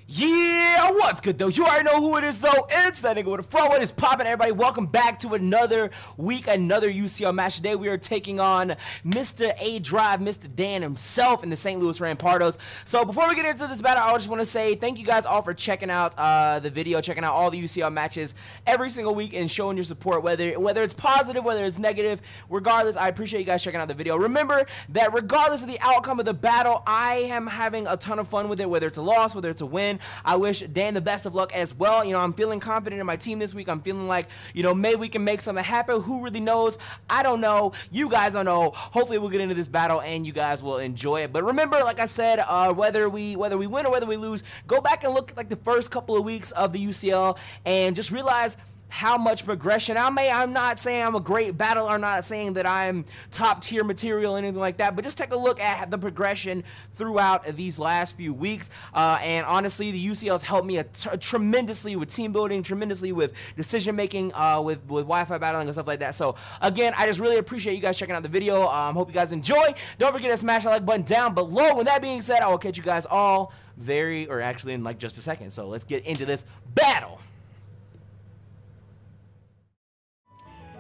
Yeah, what's good though? You already know who it is though. It's that nigga with a fro. What is poppin', everybody? Welcome back to another week, another UCL match. Today we are taking on Mr. A Drive, Mr. Dan himself in the St. Louis Rampardos. So before we get into this battle, I just want to say thank you guys all for checking out the video, checking out all the UCL matches every single week and showing your support, whether it's positive, whether it's negative. Regardless, I appreciate you guys checking out the video. Remember that regardless of the outcome of the battle, I am having a ton of fun with it, whether it's a loss, whether it's a win. I wish Dan the best of luck as well. You know, I'm feeling confident in my team this week. I'm feeling like, you know, maybe we can make something happen. Who really knows? I don't know. You guys don't know. Hopefully we'll get into this battle and you guys will enjoy it. But remember, like I said, whether we win or whether we lose, go back and look at like the first couple of weeks of the UCL and just realize how much progression. I'm not saying I'm a great battler. I'm not saying that I'm top tier material or anything like that, but just take a look at the progression throughout these last few weeks. And honestly, the UCL has helped me tremendously with team building, tremendously with decision making, with Wi-Fi battling and stuff like that. So again, I just really appreciate you guys checking out the video. Hope you guys enjoy. Don't forget to smash the like button down below. With that being said, I will catch you guys all actually in like just a second. So let's get into this battle.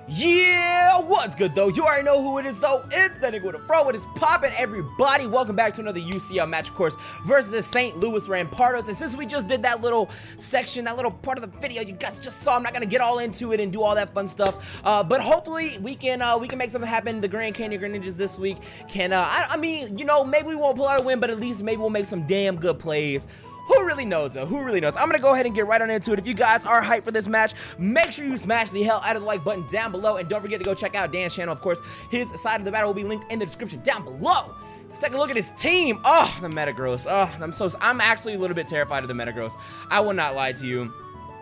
Yeah, what's good though? You already know who it is though. It's that nigga with a fro. What is poppin', everybody? Welcome back to another UCL match, of course, versus the St. Louis Rampardos. And since we just did that little section, that little part of the video you guys just saw, I'm not gonna get all into it and do all that fun stuff. But hopefully we can make something happen. The Grand Canyon Greninjas this week can I mean, you know, maybe we won't pull out a win, but at least maybe we'll make some damn good plays. Who really knows though? Who really knows? I'm gonna go ahead and get right on into it. If you guys are hyped for this match, make sure you smash the hell out of the like button down below, and don't forget to go check out Dan's channel. Of course, his side of the battle will be linked in the description down below. Let's take a look at his team. Oh, the Metagross. Oh, I'm actually a little bit terrified of the Metagross. I will not lie to you.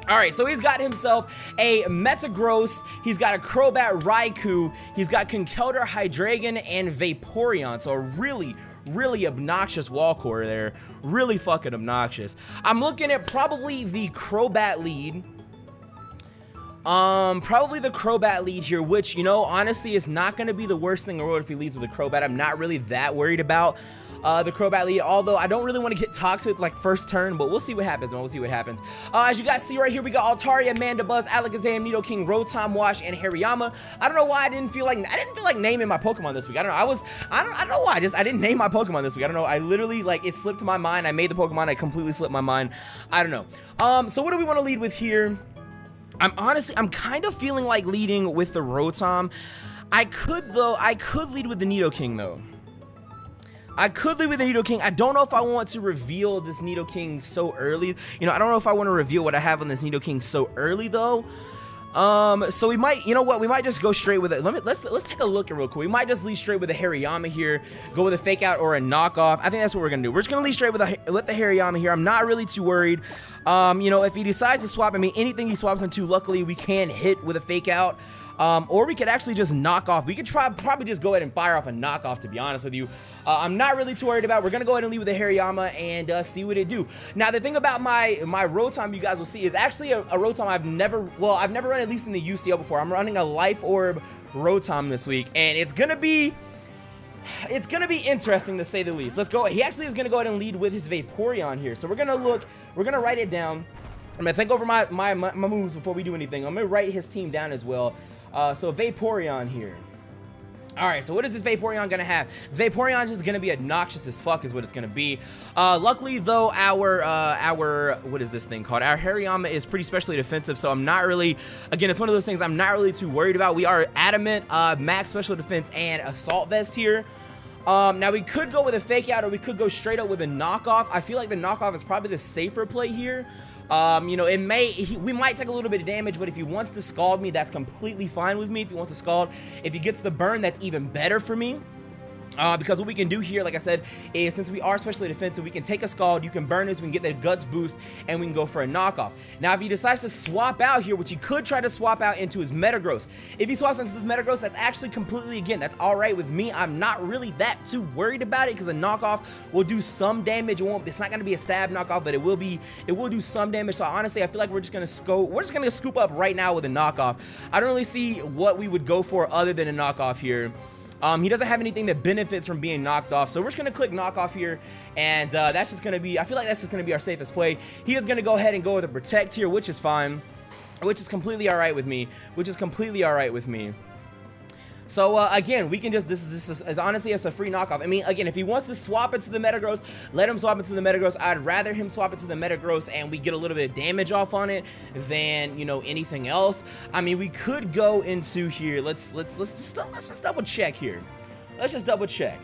Alright, so he's got himself a Metagross, he's got a Crobat Raikou, he's got Conkeldurr, Hydreigon, and Vaporeon. So a really obnoxious wall core there. Really fucking obnoxious. I'm looking at probably the Crobat lead. Probably the Crobat lead here, which, you know, honestly is not going to be the worst thing in the world if he leads with a Crobat. I'm not really that worried about the Crobat lead, although I don't really want to get toxic like first turn, but we'll see what happens, man. We'll see what happens. As you guys see right here, we got Altaria, Mandibuzz, Alakazam, Nidoking, Rotom, Wash, and Hariyama. I don't know why I didn't feel like naming my Pokemon this week. I don't know. I don't know why. I didn't name my Pokemon this week. I don't know. I literally, like, it slipped my mind. I made the Pokemon. I completely slipped my mind. I don't know. So what do we want to lead with here? I'm kind of feeling like leading with the Rotom. I could lead with the Nidoking though. I could lead with the Nidoking. I don't know if I want to reveal this Nidoking so early. You know, I don't know if I want to reveal what I have on this Nidoking so early though. So we might, you know what, we might just go straight with it. Let's take a look at real quick. We might just lead straight with a Hariyama here, go with a fake out or a knockoff. I think that's what we're gonna do. We're just gonna lead straight with the Hariyama here. I'm not really too worried. You know, if he decides to swap, I mean, anything he swaps into, luckily we can hit with a fake out. Or we could actually just knock off. We could probably just go ahead and fire off a knockoff, to be honest with you. I'm not really too worried about it. We're gonna go ahead and leave with the Hariyama and see what it do. Now, the thing about my Rotom, you guys will see, is actually a Rotom I've never run, at least in the UCL before. I'm running a Life Orb Rotom this week, and it's gonna be interesting to say the least. Let's go. He actually is gonna go ahead and lead with his Vaporeon here. So we're gonna write it down. I'm gonna think over my moves before we do anything. I'm gonna write his team down as well. So Vaporeon here. Alright, so what is this Vaporeon gonna have? This Vaporeon is gonna be obnoxious as fuck is what it's gonna be. Luckily though, our what is this thing called? Our Hariyama is pretty specially defensive, so I'm not really, again, it's one of those things I'm not really too worried about. We are adamant, max special defense and assault vest here. Now we could go with a fake out or we could go straight up with a knockoff. I feel like the knockoff is probably the safer play here. You know, we might take a little bit of damage, but if he wants to scald me, that's completely fine with me. If he wants to scald, if he gets the burn, that's even better for me. Because what we can do here, like I said, is since we are specially defensive, we can take a Scald, you can burn us, we can get that Guts boost, and we can go for a knockoff. Now, if he decides to swap out here, which he could try to swap out into his Metagross, if he swaps into his Metagross, that's actually completely, again, that's alright with me. I'm not really that too worried about it, because a knockoff will do some damage. It's not going to be a stab knockoff, but it will do some damage. So honestly, I feel like we're just going to scoop up right now with a knockoff. I don't really see what we would go for other than a knockoff here. He doesn't have anything that benefits from being knocked off, so we're just gonna click knock off here, and that's just gonna be, I feel like that's just gonna be our safest play. He is gonna go ahead and go with a protect here, which is fine, which is completely all right with me, So again, we can just, this is honestly, it's a free knockoff. I mean, again, if he wants to swap it to the Metagross, let him swap it to the Metagross. I'd rather him swap it to the Metagross and we get a little bit of damage off on it than, you know, anything else. I mean, we could go into here. Let's just double check here. Let's just double check.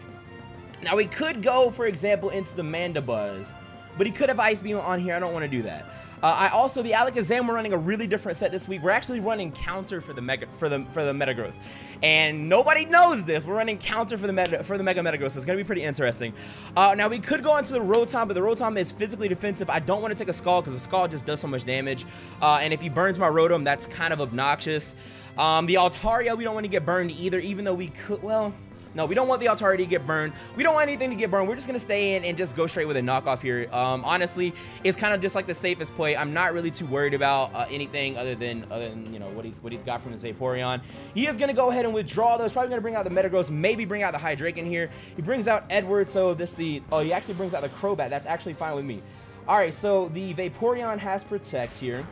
Now we could go, for example, into the Mandibuzz, but he could have Ice Beam on here. I don't want to do that. The Alakazam, we're running a really different set this week. We're actually running counter for the Metagross, and nobody knows this. We're running counter for the Mega Metagross. It's gonna be pretty interesting. Now we could go into the Rotom, but the Rotom is physically defensive. I don't want to take a Scald because the Scald just does so much damage, and if he burns my Rotom, that's kind of obnoxious. The Altaria, we don't want to get burned either, even though we could. Well, no, we don't want the Altaria to get burned. We don't want anything to get burned. We're just going to stay in and just go straight with a knockoff here. Honestly, it's kind of just like the safest play. I'm not really too worried about anything other than you know, what he's got from his Vaporeon. He is going to go ahead and withdraw those. Probably going to bring out the Metagross, maybe bring out the Hydreigon here. He brings out Edward, so he actually brings out the Crobat. That's actually fine with me. All right, so the Vaporeon has Protect here.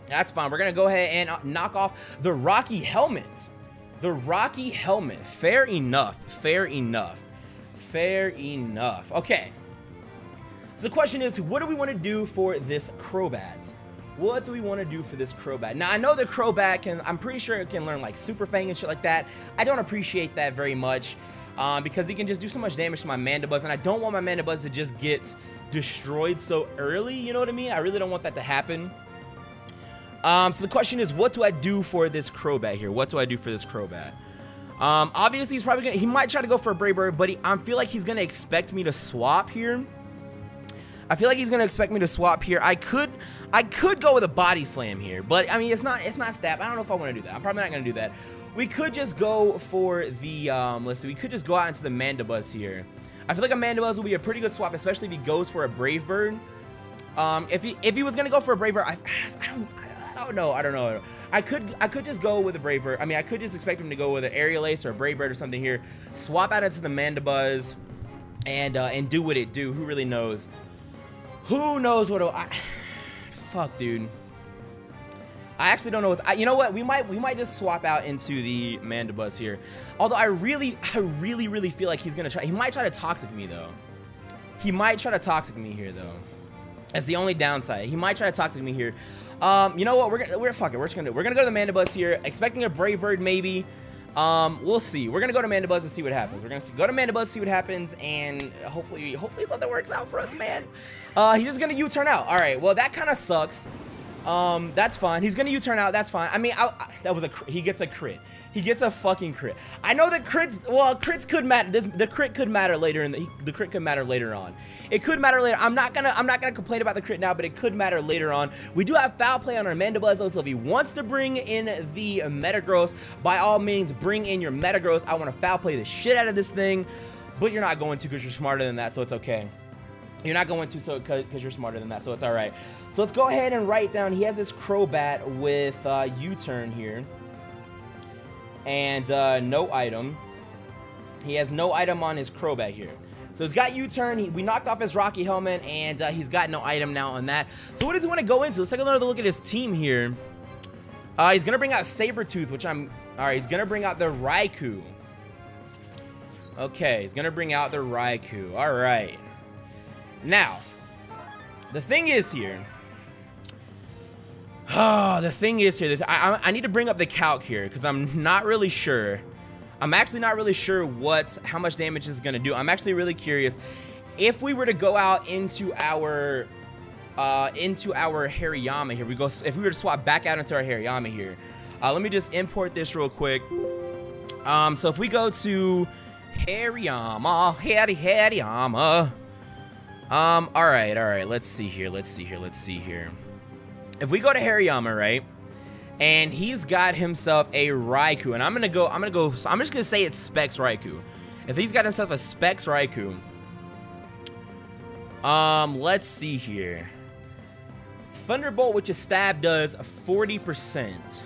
That's fine. We're going to go ahead and knock off the Rocky Helmet. The Rocky Helmet. Fair enough. Okay. So the question is, what do we want to do for this Crobat? Now, I know the Crobat can, I'm pretty sure it can learn like Super Fang and shit like that. I don't appreciate that very much because he can just do so much damage to my Mandibuzz, and I don't want my Mandibuzz to just get destroyed so early, you know what I mean? I really don't want that to happen. So the question is, what do I do for this Crobat here? Obviously, he's probably he might try to go for a Brave Bird, but I feel like he's gonna expect me to swap here. I could go with a Body Slam here, but I mean, it's not stab. I don't know if I want to do that. I'm probably not gonna do that. We could just go for the let's see. We could just go out into the Mandibuzz here. I feel like a Mandibuzz will be a pretty good swap, especially if he goes for a Brave Bird. If he was gonna go for a Brave Bird, I don't know. I could just go with a Brave Bird. I mean, I could just expect him to go with an Aerial Ace or a Brave Bird or something here. Swap out into the Mandibuzz and do what it do. Who really knows? Who knows what? Fuck, dude. I actually don't know what. You know what? We might just swap out into the Mandibuzz here. Although I really feel like he's gonna try. He might try to Toxic me though. That's the only downside. He might try to Toxic me here. You know what? We're gonna go to the Mandibuzz here, expecting a Brave Bird maybe. We'll see. We're gonna go to Mandibuzz and see what happens. We're gonna go to Mandibuzz, see what happens, and hopefully something works out for us, man. He's just gonna U-turn out. All right. Well, that kind of sucks. That's fine. He's gonna U-turn out. That's fine. I mean, he gets a crit. He gets a fucking crit. I know that crits could matter. The crit could matter later the crit could matter later on. It could matter later. I'm not gonna complain about the crit now, but it could matter later on. We do have Foul Play on our Mandibuzz, so if he wants to bring in the Metagross, by all means, bring in your Metagross. I want to Foul Play the shit out of this thing, but you're not going to because you're smarter than that, so it's okay. You're not going to because you're smarter than that, so it's all right. So let's go ahead and write down. He has this Crobat with U-turn here. And no item. He has no item on his Crobat here. So he's got U-turn. We knocked off his Rocky Helmet, and he's got no item now on that. So what does he want to go into? Let's take another look at his team here. He's going to bring out Sabertooth, which all right, he's going to bring out the Raikou. Okay, he's going to bring out the Raikou. All right. Now, the thing is here. I need to bring up the calc here because I'm not really sure. I'm actually not really sure how much damage this is gonna do. I'm actually really curious if we were to go out into our Hariyama here. If we were to swap back out into our Hariyama here. Let me just import this real quick. So if we go to Hariyama. All right. Let's see here. If we go to Hariyama, right, and he's got himself a Raikou, and I'm just gonna say it's Specs Raikou. If he's got himself a Specs Raikou, let's see here. Thunderbolt, which is stab, does 40%,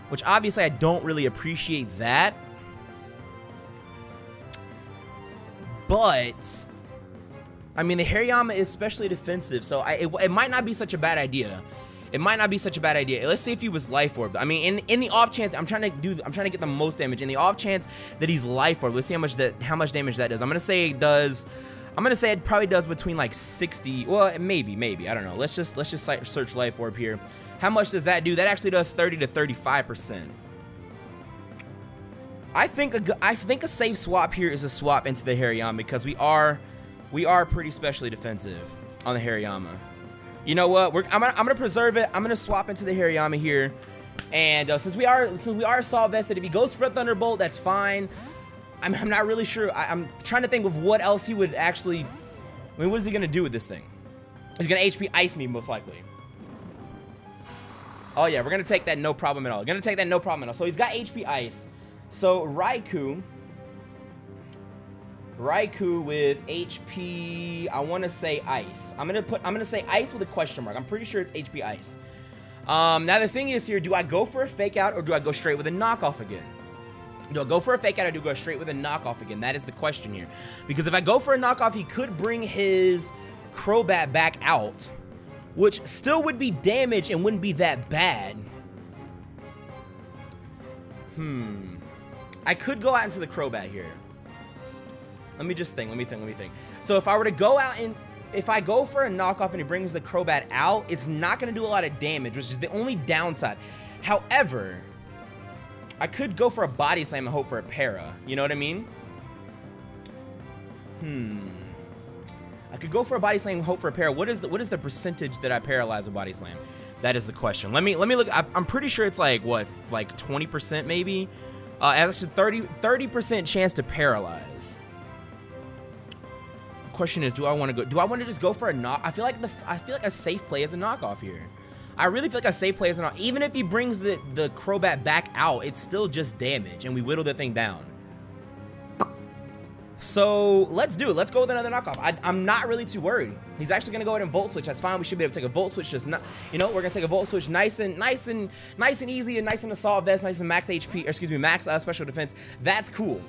which obviously I don't really appreciate that. but I mean, the Hariyama is especially defensive, so it might not be such a bad idea. It might not be such a bad idea. Let's see if he was Life Orb. I mean, in the off chance, I'm trying to get the most damage. In the off chance that he's Life Orb, let's see how much damage that does. I'm gonna say it does. I'm gonna say it probably does between like 60. Well, maybe. I don't know. Let's just search Life Orb here. How much does that do? That actually does 30 to 35%. I think a safe swap here is a swap into the Hariyama because we are pretty specially defensive on the Hariyama. You know what? I'm gonna preserve it. I'm gonna swap into the Hariyama here, and since we are Assault Vested, if he goes for a Thunderbolt, that's fine. I'm not really sure. I'm trying to think of what else he would actually. I mean, what is he gonna do with this thing? He's gonna HP Ice me most likely. Oh yeah, we're gonna take that no problem at all. So he's got HP Ice. So Raikou with HP, I want to say Ice. I'm gonna say Ice with a question mark. I'm pretty sure it's HP Ice. Now the thing is here, do I go for a Fake Out or do I go straight with a knockoff again? Do I go for a Fake Out or do I go straight with a knockoff again? That is the question here. Because if I go for a knockoff, he could bring his Crobat back out, which still would be damage and wouldn't be that bad. I could go out into the Crobat here. Let me think. So if I were to go out and if I go for a knockoff and he brings the Crobat out, it's not going to do a lot of damage, which is the only downside. However, I could go for a Body Slam and hope for a para. You know what I mean? I could go for a Body Slam and hope for a para. What is the percentage that I paralyze a Body Slam? That is the question. Let me look. I'm pretty sure it's like what, like 20% maybe. That's a 30% chance to paralyze. The question is, do I want to just go for a knock? I feel like a safe play is a knockoff here. I really feel like a safe play is a knockoff. Even if he brings the Crobat back out, it's still just damage, and we whittle the thing down. So let's do it. Let's go with another knockoff. I'm not really too worried. He's actually gonna go ahead and Volt Switch. That's fine. We should be able to take a Volt Switch. Just not, you know, we're gonna take a Volt Switch, nice and easy, and nice and Assault Vest, nice and max HP, or excuse me, max special defense. That's cool.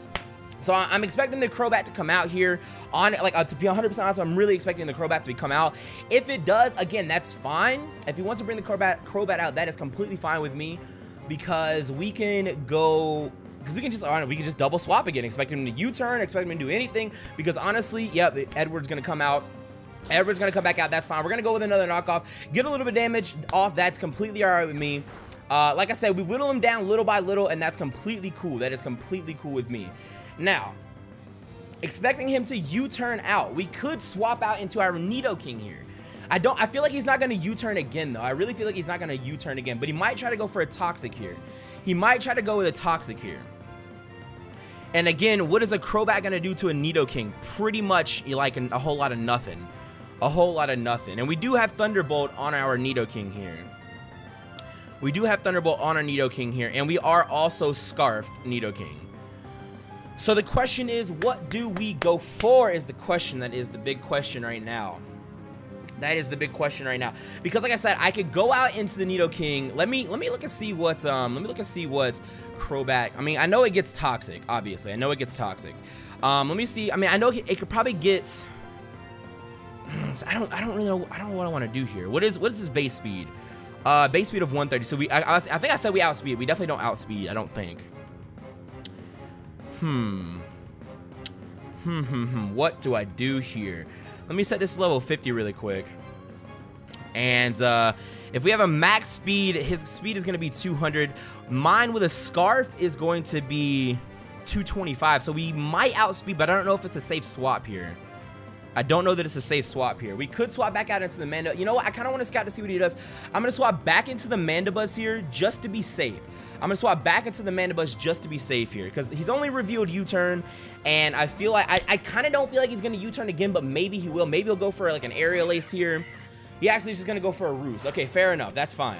So I'm expecting the Crobat to come out here on, like, to be 100% honest, I'm really expecting the Crobat to come out. If it does, again, that's fine. If he wants to bring the Crobat out, that is completely fine with me, because we can go. Because we can just double swap again, expect him to U-turn, expect him to do anything, because honestly, yep, Edward's going to come out. Edward's going to come back out, that's fine. We're going to go with another knockoff, get a little bit of damage off, that's completely alright with me. Like I said, we whittle him down little by little, and that's completely cool. That is completely cool with me. Now, expecting him to U-turn out, we could swap out into our Nidoking here. I feel like he's not going to U-turn again, though. I really feel like he's not going to U-turn again, but he might try to go for a Toxic here. He might try to go with a Toxic here. And again, what is a Crobat going to do to a Nidoking? Pretty much like a whole lot of nothing. A whole lot of nothing. And we do have Thunderbolt on our Nidoking here. We do have Thunderbolt on our Nidoking here, and we are also Scarfed Nidoking. So the question is, what do we go for is the question. That is the big question right now. That is the big question right now. Because like I said, I could go out into the Nidoking. Let me look and see what's Crobat. I mean, I know it gets Toxic, obviously. I know it gets Toxic. Let me see. I mean, I know it could probably get. I don't really know. I don't know what I want to do here. What is his base speed? Base speed of 130. So I think I said we outspeed. We definitely don't outspeed, I don't think. What do I do here? Let me set this to level 50 really quick. And if we have a max speed, his speed is going to be 200. Mine with a Scarf is going to be 225. So we might outspeed, but I don't know if it's a safe swap here. I don't know that it's a safe swap here. We could swap back out into the Mandibuzz. You know what? I kind of want to scout to see what he does. I'm going to swap back into the Mandibuzz here just to be safe. I'm going to swap back into the Mandibuzz just to be safe here, because he's only revealed U-turn, and I feel like I kind of don't feel like he's going to U-turn again, but maybe he will. Maybe he'll go for like an Aerial Ace here. He actually is just going to go for a Roost. Okay, fair enough. That's fine.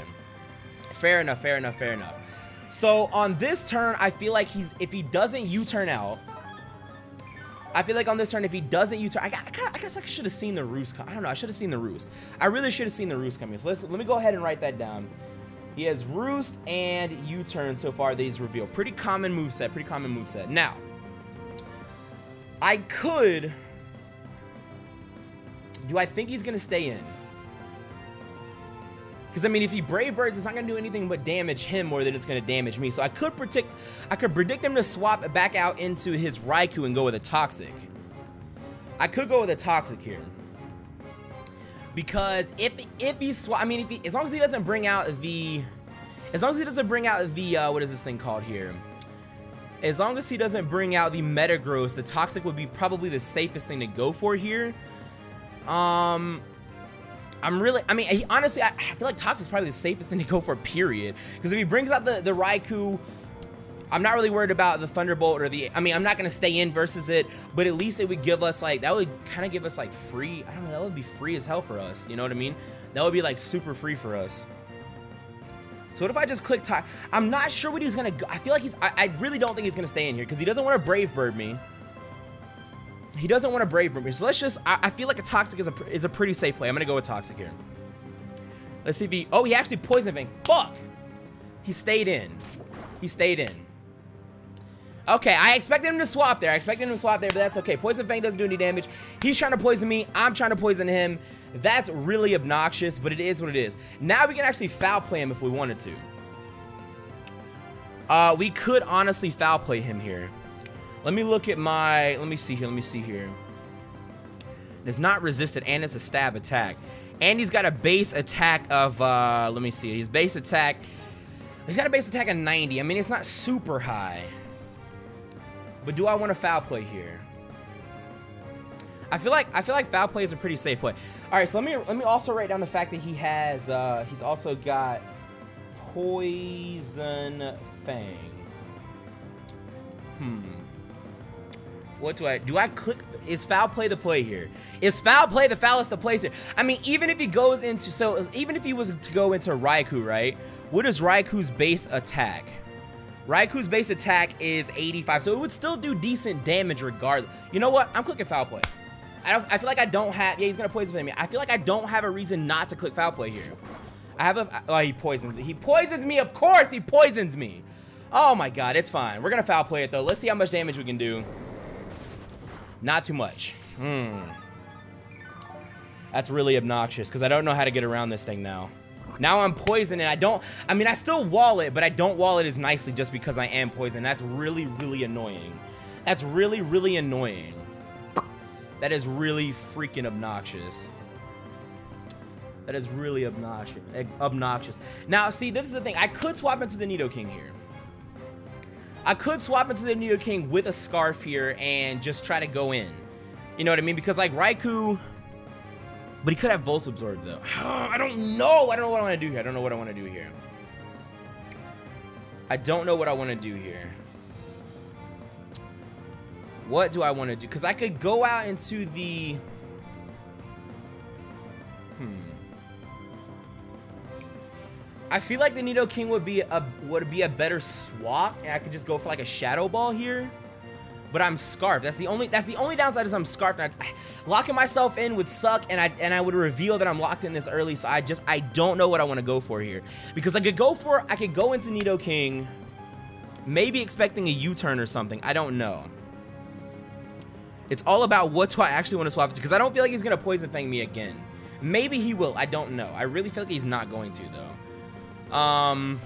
Fair enough, fair enough, fair enough. So on this turn, I feel like if he doesn't U-turn out, I feel like on this turn, if he doesn't U-turn, I guess I should have seen the Roost. I don't know. I should have seen the Roost. I really should have seen the Roost coming. So let me go ahead and write that down. He has Roost and U-turn so far that he's revealed. Pretty common moveset. Pretty common moveset. Now, I could. Do I think he's gonna stay in? Because I mean, if he Brave Birds, it's not gonna do anything but damage him more than it's gonna damage me. So I could predict him to swap back out into his Raikou and go with a Toxic. I could go with a Toxic here. Because if he swap, I mean, as long as he doesn't bring out the, what is this thing called here? As long as he doesn't bring out the Metagross, the Toxic would be probably the safest thing to go for here. Honestly, I feel like Toxic is probably the safest thing to go for, period. Because if he brings out the Raikou, I'm not really worried about the Thunderbolt or the, I mean, I'm not going to stay in versus it, but at least it would give us, like, that would kind of give us, like, free, I don't know, that would be free as hell for us, you know what I mean? That would be, like, super free for us. So what if I just click Toxic? I'm not sure what he's going to go. I feel like I really don't think he's going to stay in here because he doesn't want to Brave Bird me. He doesn't want to Brave Bird me. So let's just, I feel like a Toxic is a pretty safe play. I'm going to go with Toxic here. Let's see if he, oh, he actually Poison Fang. Fuck. He stayed in. He stayed in. Okay, I expected him to swap there. But that's okay. Poison Fang doesn't do any damage. He's trying to poison me. I'm trying to poison him. That's really obnoxious, but it is what it is. Now we can actually foul play him if we wanted to. We could honestly foul play him here. Let me look at my, let me see here. It's not resisted, and it's a stab attack. And he's got a base attack of, let me see, he's got a base attack of 90. I mean, it's not super high. But do I want to foul play here? I feel like foul play is a pretty safe play. All right, so let me also write down the fact that he has he's also got Poison Fang. What do I click? Is foul play the play here? Is foul play the foulest of plays here? I mean, even if he goes into, so even if he was to go into Raikou, right? What is Raikou's base attack? Raikou's base attack is 85, so it would still do decent damage regardless. You know what? I'm clicking foul play. I feel like I don't have, yeah, he's gonna poison me. I feel like I don't have a reason not to click foul play here. I have a, oh, he poisons me, of course he poisons me. Oh my god, it's fine. We're gonna foul play it though. Let's see how much damage we can do. Not too much. That's really obnoxious because I don't know how to get around this thing now. Now I'm poisoned and I still wall it, but I don't wall it as nicely just because I am poisoned. That's really, really annoying. That's really, really annoying. That is really freaking obnoxious. That is really obnoxious. Now, see, this is the thing. I could swap into the Nidoking here. I could swap into the Nidoking with a Scarf here and just try to go in. You know what I mean? Because, like, Raikou... But he could have Volt Absorb, though. I don't know what I want to do here. I don't know what I want to do here. What do I want to do? Because I could go out into the... I feel like the Nidoking would be a better swap, and I could just go for like a Shadow Ball here. But I'm Scarfed. That's the only downside is I'm Scarfed. Locking myself in would suck, and I would reveal that I'm locked in this early. So I don't know what I want to go for here, because I could go into Nidoking, maybe expecting a U-turn or something. I don't know. It's all about what do I actually want to swap it to, because I don't feel like he's gonna Poison Fang me again. Maybe he will. I don't know. I really feel like he's not going to though. I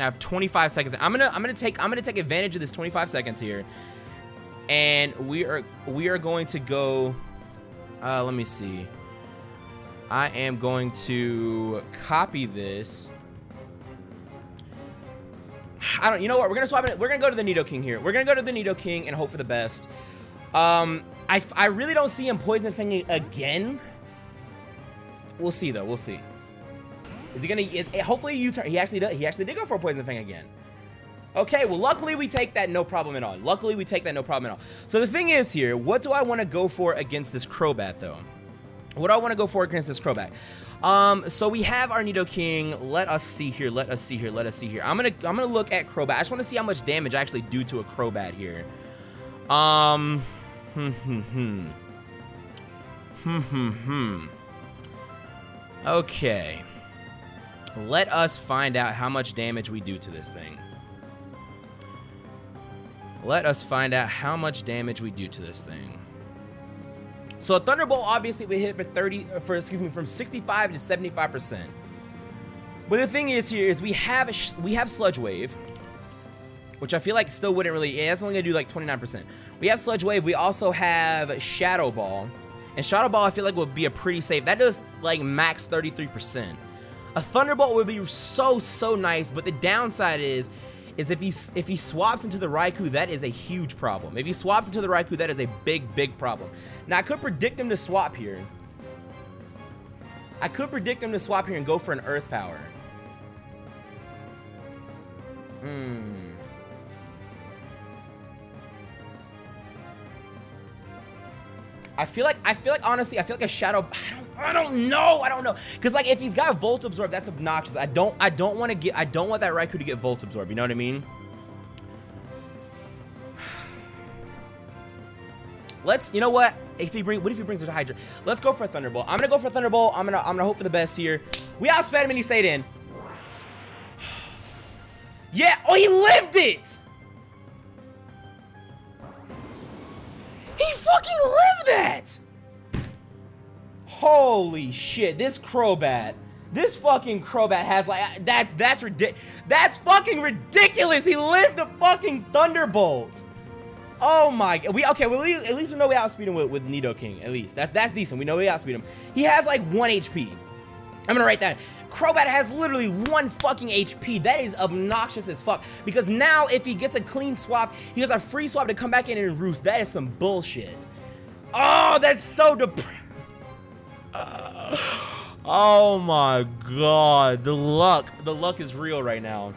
have 25 seconds. I'm gonna take advantage of this 25 seconds here, and we are going to go. Let me see. I am going to copy this. You know what? We're gonna swap it. We're gonna go to the Nidoking here. We're gonna go to the Nidoking and hope for the best. I really don't see him Poison Fanging again. We'll see though. We'll see. Is he gonna? Hopefully you turn. He actually did go for a Poison Fang again. Okay, well, luckily we take that no problem at all. So the thing is here, what do I want to go for against this Crobat though? What do I want to go for against this Crobat? So we have our Nidoking. Let us see here. I'm gonna look at Crobat. I just want to see how much damage I actually do to a Crobat here. Okay. Let us find out how much damage we do to this thing. Let us find out how much damage we do to this thing. So a Thunderbolt, obviously, we hit from 65 to 75%. But the thing is here is we have Sludge Wave, which I feel like still wouldn't really. It's only gonna do like 29%. We have Sludge Wave. We also have Shadow Ball, and Shadow Ball I feel like would be a pretty safe. That does like max 33%. A Thunderbolt would be so nice, but the downside is if he swaps into the Raikou, that is a huge problem. If he swaps into the Raikou, that is a big problem. Now I could predict him to swap here. I could predict him to swap here and go for an Earth Power. I feel like honestly, I feel like a Shadow. I don't know. Cause like if he's got Volt Absorb, that's obnoxious. I don't want that Raikou to get Volt Absorb. You know what I mean? You know what? What if he brings it to Hydra? Let's go for a Thunderbolt. I'm gonna go for a Thunderbolt. I'm gonna hope for the best here. We outsped him and he stayed in. Yeah. Oh, he lived it. He fucking lived that! Holy shit, this Crobat. This fucking Crobat has like, that's fucking ridiculous! He lived the fucking Thunderbolt! Oh my god, okay, well, at least we know we outspeed him with Nidoking, at least. That's decent, we know we outspeed him. He has like 1 HP. I'm gonna write that. Crobat has literally 1 fucking HP. That is obnoxious as fuck. Because now, if he gets a clean swap, he has a free swap to come back in and roost. That is some bullshit. Oh, that's so oh my god. The luck is real right now.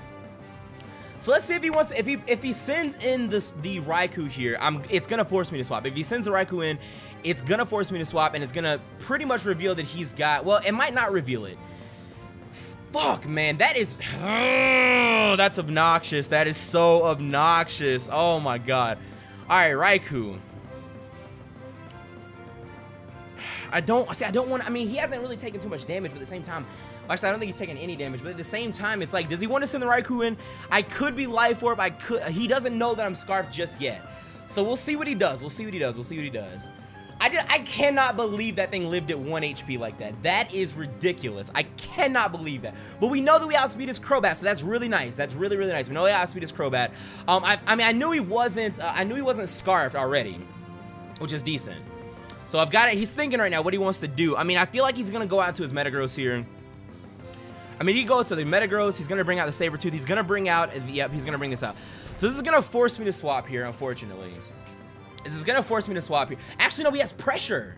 So let's see if he wants to, if he sends in the Raikou here, it's gonna force me to swap. If he sends the Raikou in, it's gonna force me to swap, and it's gonna pretty much reveal that he's got, well, it might not reveal it. Fuck, man, that is, that's obnoxious. That is so obnoxious. Oh my god. All right, Raikou. I don't want, I mean, he hasn't really taken too much damage, but at the same time, actually, I don't think he's taking any damage, but at the same time, it's like, does he want to send the Raikou in? I could be Life Orb, he doesn't know that I'm Scarfed just yet. So we'll see what he does, we'll see what he does. I cannot believe that thing lived at 1 HP like that. That is ridiculous. I cannot believe that. But we know that we outspeed his Crobat, so that's really nice. That's really nice. We know we outspeed his Crobat. I mean, I knew he wasn't Scarfed already, which is decent. So I've got it. He's thinking right now what he wants to do. I mean, I feel like he's gonna go out to his Metagross here. I mean, he goes to the Metagross. He's gonna bring out the Sabertooth. He's gonna bring out. Yep, he's gonna bring this out. So this is gonna force me to swap here, unfortunately. This is gonna force me to swap here. Actually, no, he has pressure.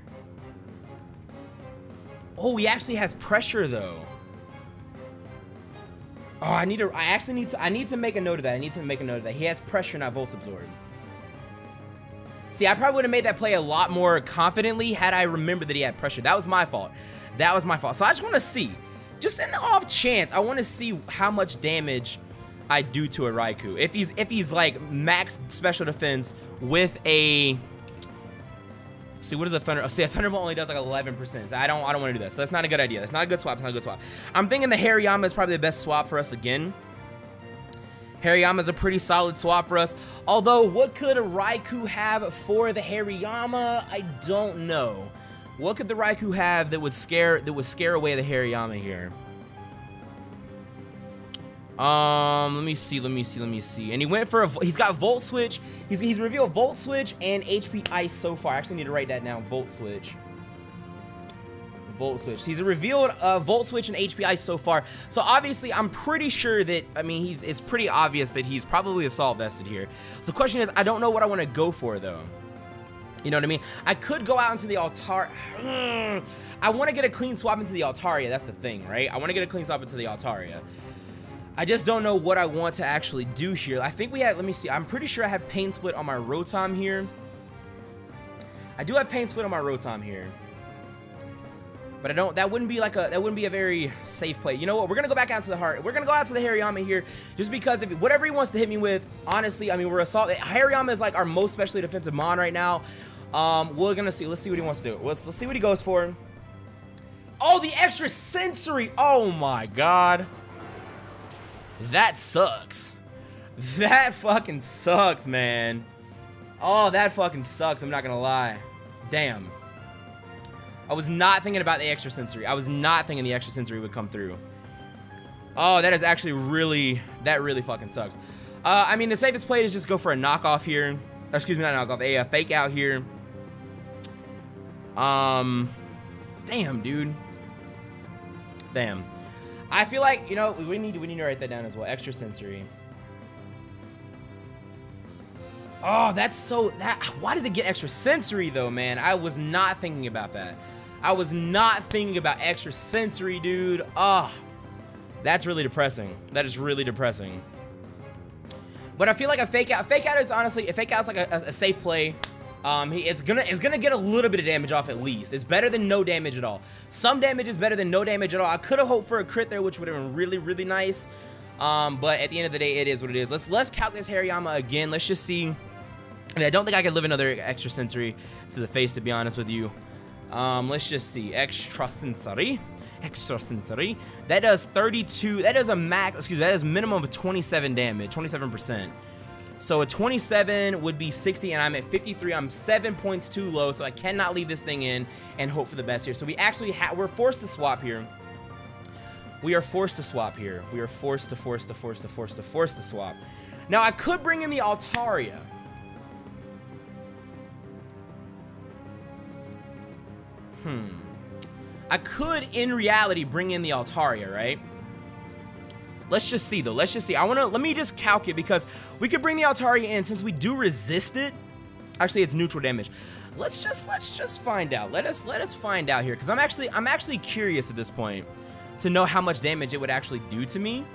Oh, he actually has pressure though. Oh, I need to make a note of that. I need to make a note of that. He has pressure, not Volt Absorb. See, I probably would have made that play a lot more confidently had I remembered that he had pressure. That was my fault. That was my fault. So I just want to see, just in the off chance, I want to see how much damage I do to a Raikou. If he's like max special defense with a, see, what is a Thunder? See, a Thunderbolt only does like 11%. So I don't want to do that. So that's not a good idea. That's not a good swap. It's not a good swap. I'm thinking the Hariyama is probably the best swap for us again. Hariyama is a pretty solid swap for us. Although, what could a Raikou have for the Hariyama? I don't know. What could the Raikou have that would scare away the Hariyama here? Let me see. And he went for he's got Volt Switch. He's revealed Volt Switch and HP Ice so far. I actually need to write that down. Volt Switch. He's revealed Volt Switch and HP Ice so far. So obviously, I'm pretty sure that, I mean, it's pretty obvious that he's probably Assault Vested here. So the question is, I don't know what I want to go for though. You know what I mean? I could go out into the Altar. I want to get a clean swap into the Altaria. That's the thing, right? I want to get a clean swap into the Altaria. I just don't know what I want to actually do here. I think we had, let me see. I'm pretty sure I have Pain Split on my Rotom here. I do have Pain Split on my Rotom here. But that wouldn't be a very safe play. You know what? We're gonna go back out to the heart. We're gonna go out to the Hariyama here, just because if whatever he wants to hit me with, honestly, I mean, we're Assault. Hariyama is like our most specially defensive Mon right now. We're gonna see. Let's see what he wants to do. Let's see what he goes for. Oh, the extra sensory. Oh my god. That sucks. That fucking sucks, man. Oh, that fucking sucks. I'm not gonna lie. Damn. I was not thinking about the extra sensory. I was not thinking the extra sensory would come through. Oh, that is actually really, that really fucking sucks. I mean, the safest play is just go for a knockoff here. Or, excuse me, not knockoff, a fake out here. Damn, dude. Damn. I feel like, you know, we need to write that down as well. Extra sensory. Oh, that's so, why does it get extra sensory though, man? I was not thinking about that. I was not thinking about extra sensory, dude. Oh, that's really depressing. That is really depressing. But I feel like a fake out is honestly, a fake out is like a safe play. It's gonna get a little bit of damage off at least. It's better than no damage at all. Some damage is better than no damage at all. I could have hoped for a crit there, which would have been really, really nice. But at the end of the day, it is what it is. Let's calc this Hariyama again. Let's just see. And I don't think I could live another extra sensory to the face, to be honest with you. Let's just see. Extra sensory. That does 32. That does a max. Excuse me. That does minimum of 27 damage. 27%. So a 27 would be 60, and I'm at 53. I'm 7 points too low, so I cannot leave this thing in and hope for the best here. So we actually we're forced to swap here. We are forced to swap here. We are forced to swap. Now I could bring in the Altaria. I could, in reality, bring in the Altaria, right? Let's just see, though. Let's just see. Let me just calc it, because we could bring the Altaria in since we do resist it. Actually, it's neutral damage. Let's just find out. Let us find out here, because I'm actually curious at this point to know how much damage it would actually do to me.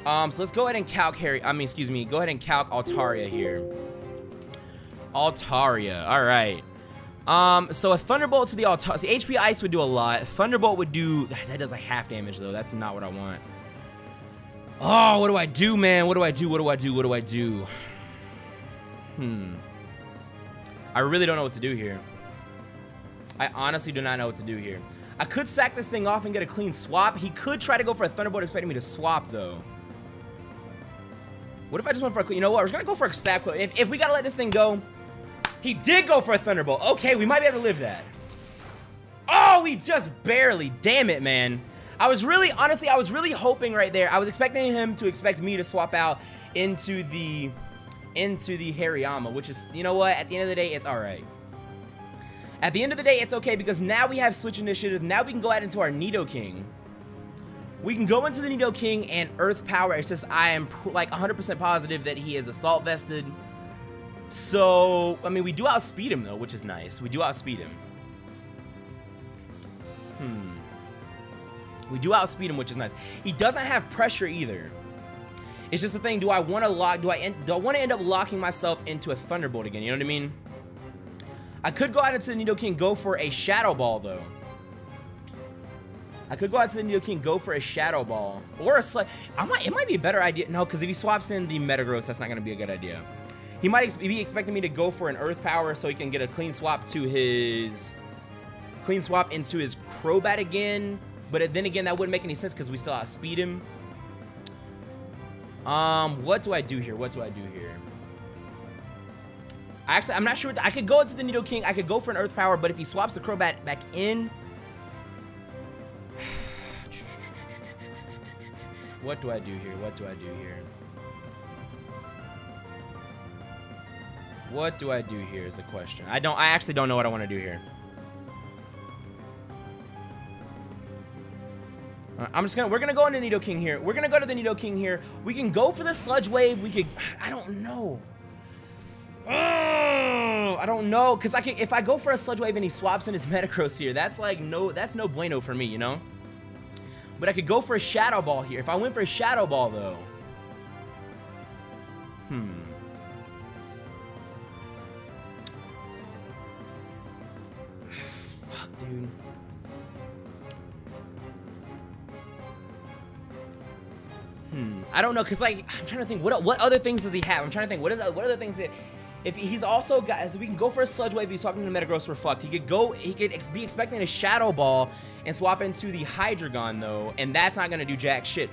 So let's go ahead and calc go ahead and calc Altaria here. Altaria. All right. So a Thunderbolt to the Altaria. See, HP Ice would do a lot. Thunderbolt would do, that does like half damage though. That's not what I want. Oh, what do I do, man? What do I do? I really don't know what to do here. I honestly do not know what to do here. I could sack this thing off and get a clean swap. He could try to go for a Thunderbolt, expecting me to swap though. What if I just went for a clean? You know what? We're just gonna go for a stab close. If we gotta let this thing go. He did go for a Thunderbolt. Okay, we might be able to live that. Oh, we just barely. Damn it, man. Honestly, I was really hoping right there. I was expecting him to expect me to swap out into the Hariyama, which is, you know what? At the end of the day, it's all right. At the end of the day, it's okay, because now we have switch initiative. Now we can go out into our Nidoking. We can go into the Nidoking and Earth Power. It's just I am like 100% positive that he is Assault Vested. So, I mean, we do outspeed him, though, which is nice. We do outspeed him. We do outspeed him, which is nice. He doesn't have pressure, either. It's just the thing, do I want to lock, do I want to end up locking myself into a Thunderbolt again, you know what I mean? I could go out into the Nidoking, go for a Shadow Ball, though. I could go out to the Nidoking, go for a Shadow Ball. Or a Sludge. It might be a better idea. No, because if he swaps in the Metagross, that's not going to be a good idea. He might be expecting me to go for an Earth Power so he can get a clean swap to his... into his Crobat again. But then again, that wouldn't make any sense because we still outspeed him. What do I do here? Actually, I'm not sure. I could go into the Nidoking. I could go for an Earth Power, but if he swaps the Crobat back in... What do I do here? What do I do here is the question. I actually don't know what I want to do here. We're gonna go into Nidoking here. We're gonna go to the Nidoking here. We can go for the Sludge Wave. I don't know. I don't know, because if I go for a Sludge Wave and he swaps in his Metagross here, that's no bueno for me, you know? But I could go for a Shadow Ball here. If I went for a Shadow Ball, though. Fuck, dude. I don't know, because, like, I'm trying to think, what other things does he have? I'm trying to think, what other things that... If he's also got, so we can go for a Sludge Wave. If he's swapping into Metagross, we're fucked. He could be expecting a Shadow Ball and swap into the Hydreigon though, and that's not gonna do jack shit.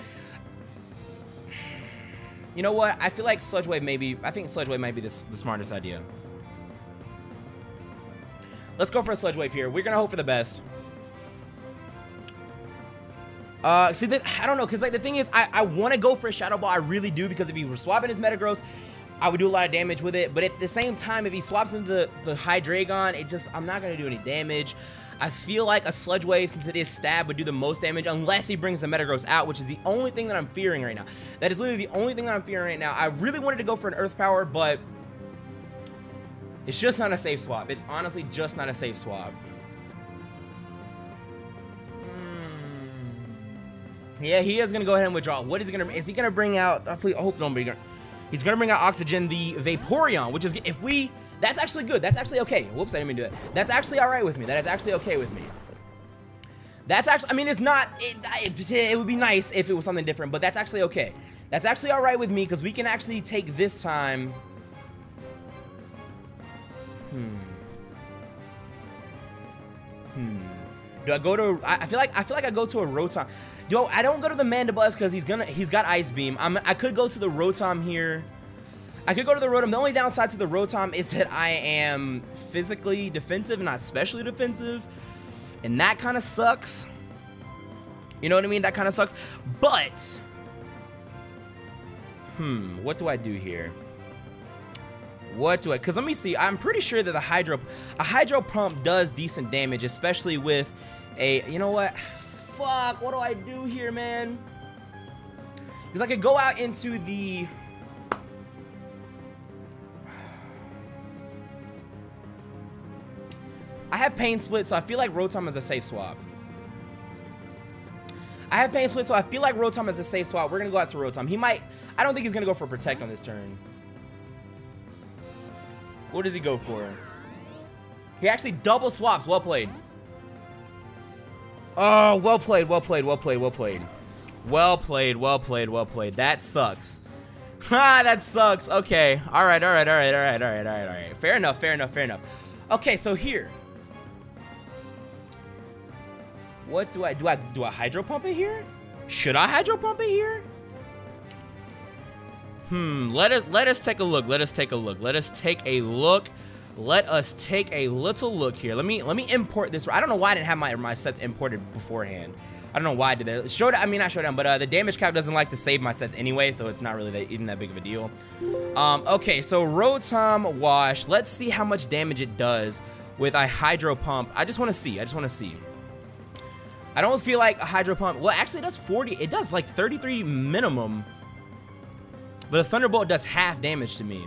You know what? I feel like Sludge Wave I think Sludge Wave might be the smartest idea. Let's go for a Sludge Wave here. We're gonna hope for the best. I don't know, because like the thing is, I want to go for a Shadow Ball. I really do, because if he were swapping his Metagross, I would do a lot of damage with it. But at the same time, if he swaps into the Hydreigon, I'm not gonna do any damage. I feel like a Sludge Wave, since it is stab, would do the most damage unless he brings the Metagross out, which is the only thing that I'm fearing right now. That is literally the only thing that I'm fearing right now. I really wanted to go for an Earth Power, but it's just not a safe swap. It's honestly just not a safe swap. Yeah, he is gonna go ahead and withdraw. What is he gonna? Is he gonna bring out? I hope nobody. He's gonna bring out Oxygen, the Vaporeon, which is that's actually good. That's actually okay. Whoops, I didn't mean to do that. That's actually all right with me. That is actually okay with me. That's actually, I mean, it's not, it would be nice if it was something different, but that's actually okay. That's actually all right with me, because we can actually take this time. Do I go to, I feel like I go to a Rotom. I don't go to the Mandibuzz because he's got Ice Beam. I could go to the Rotom here. I could go to the Rotom. The only downside to the Rotom is that I am physically defensive, not specially defensive. And that kind of sucks. You know what I mean? That kind of sucks. But, what do I do here? Because let me see. I'm pretty sure that a Hydro Pump does decent damage, especially with a, you know what? Fuck, what do I do here, man? Because I could go out into the... I have Pain Split, so I feel like Rotom is a safe swap. I have Pain Split, so I feel like Rotom is a safe swap. We're going to go out to Rotom. He might... I don't think he's going to go for Protect on this turn. What does he go for? He actually double swaps. Well played. Oh, well played, well played, well played, well played. Well played, well played, well played. That sucks. Ha, that sucks. Okay. All right, all right, all right, all right, all right, all right, all right. Fair enough, fair enough, fair enough. Okay, so here. What do I Hydro Pump it here? Should I Hydro Pump it here? Let us take a look. Let us take a look. Let us take a look. Let us take a little look here. Let me import this. I don't know why I didn't have my sets imported beforehand. I don't know why I did that. I mean, not Showdown, but the damage calc doesn't like to save my sets anyway, so it's not really even that big of a deal. Okay, so Rotom Wash. Let's see how much damage it does with a Hydro Pump. I just want to see. I just want to see. I don't feel like a Hydro Pump. Well, actually, it does 40. It does like 33 minimum. But a Thunderbolt does half damage to me.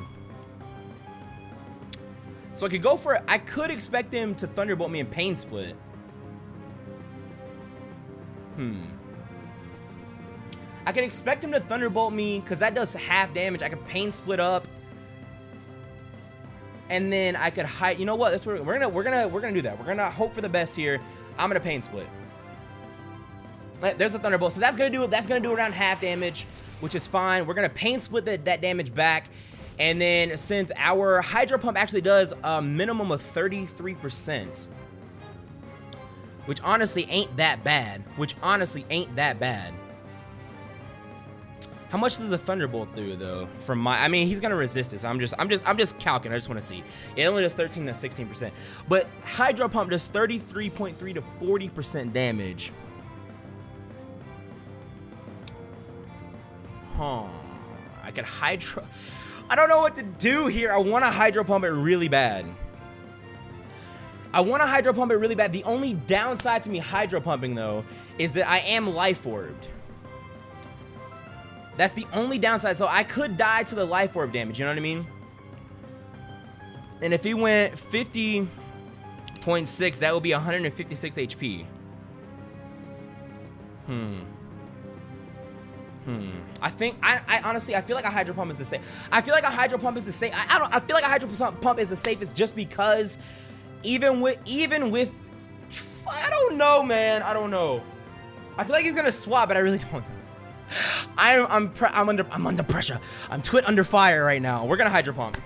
So I could go for it. I could expect him to Thunderbolt me and Pain Split. I could expect him to Thunderbolt me because that does half damage. I could Pain Split up. And then I could hide. You know what? That's what we're gonna do that. We're gonna hope for the best here. I'm gonna Pain Split. There's a Thunderbolt. So that's gonna do around half damage, which is fine. We're gonna Pain Split that damage back. And then since our Hydro Pump actually does a minimum of 33%, which honestly ain't that bad. How much does a Thunderbolt do though? I mean, he's gonna resist this. I'm just calculating. I just want to see. It only does 13 to 16%, but Hydro Pump does 33.3 to 40% damage. I could Hydro. I don't know what to do here. I want to Hydro Pump it really bad. The only downside to me Hydro Pumping though is that I am Life Orbed. That's the only downside. So I could die to the Life Orb damage. You know what I mean? And if he went 50.6, that would be 156 HP. I honestly, I feel like a Hydro Pump is the same. I feel like a Hydro Pump is the same. I feel like a Hydro Pump is the safest just because even with I don't know, man. I don't know. I feel like he's gonna swap, but I really don't know. I'm under pressure. I'm twit under fire right now. We're gonna Hydro Pump.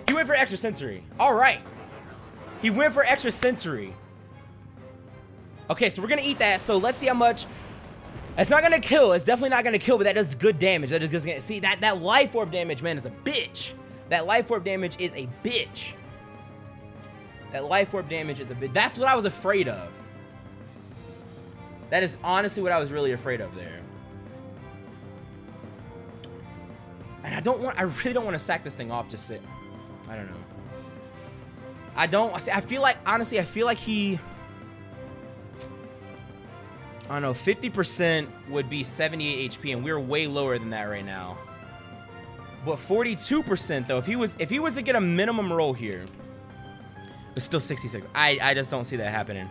He went for Extra Sensory. All right. He went for Extra Sensory. Okay, so we're gonna eat that. So let's see how much. It's not gonna kill. It's definitely not gonna kill, but that does good damage. That is gonna see that life orb damage, man, is a bitch. That life orb damage is a bitch. That life orb damage is a bitch. That's what I was afraid of. That is honestly what I was really afraid of there. And I really don't want to sack this thing off. Just sit. I don't know. I feel like, honestly, I feel like he, I don't know, 50% would be 78 HP, and we're way lower than that right now. But 42% though, if he was to get a minimum roll here, it's still 66. I just don't see that happening.